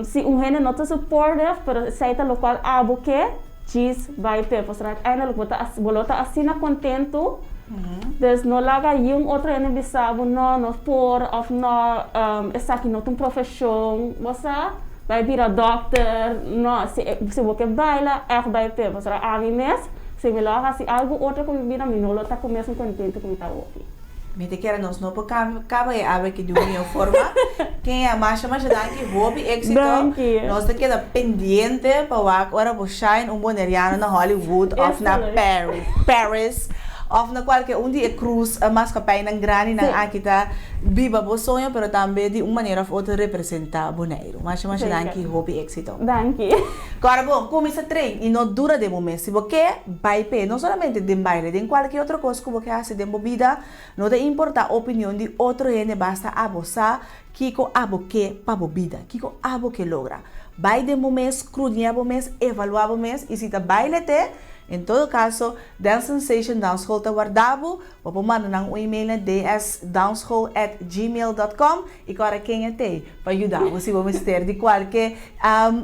Se gente não te suporta, pero sai tá local abo que diz vai per, porque ainda volta assim na contento, dus não laga um outro ene bisabo não por of não essa aqui não tem profissão, você vai virar doctor, não se você baila vai per, porque a mim mesmo se me laga se algo outro como vira me não tá começando contento com tá ok. Me te quero nós não por cabo é ave que de uma forma quem é mais daqui hobby éxito nós te queda pendiente para agora vou shine boneriano na Hollywood of na Paris of na qualquer dia cruz mas capaz na grande na aqui tá viva o sonho pero também de uma maneira ou outra representa boneiro mas daqui hobby éxito agora bom começa trein e não dura de momento se você vai pe não somente de baile de qualquer outra coisa que você faz de vida não te importa a opinião de outro gente basta abusar kiko abo que para a vida kiko abo que logra vai de momento crudinha momento evaluar momento e se tá baile te em todo caso, Dance Sensation Dancehall te guardavo, vou mandar um e-mail na dsdancehall@gmail.com e agora quem é te para ajudar você vamos ter de qualquer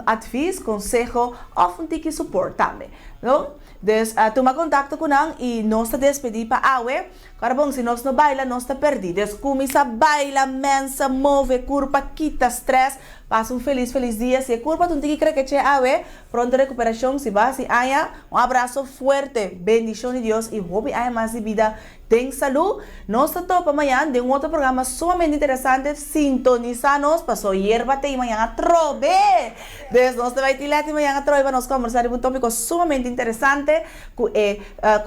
advice, consejo ou tique suporte também, não? Dus toma contato com nós e nós te despedir para awe. Agora bom, se nós não baila, nós te perdi. Dus começa baila, mensa, move, curva, quita stress. Passa feliz dia. Se curva, tu tem que crer que é awe. Pronta recuperação, se vai, se haya. Abraço forte. Bendição de Deus e hobby haya mais de vida. Tem saúde. Nós te topa amanhã de outro programa sumamente interessante. Sintoniza-nos. Passou hierba te amanhã a trove. Dus nós te vai tirar amanhã a trove para nós conversar de um tópico sumamente interessante com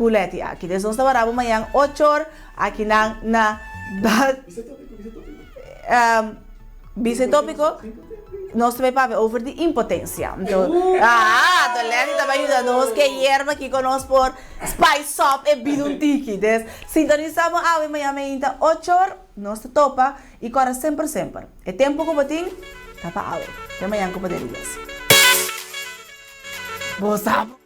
Leti aqui. Dus nós te varamos amanhã 8 horas aqui na Bicetópico. Nós também para ver over de impotência. Então, a Leti também ajuda nós que hierba aqui conosco por spice up e biduntique. Sintonizamos amanhã 8 horas. Nós te topa e agora sempre. É tempo que botim, tapa aula. Até amanhã com poder de Deus. Boa sábado.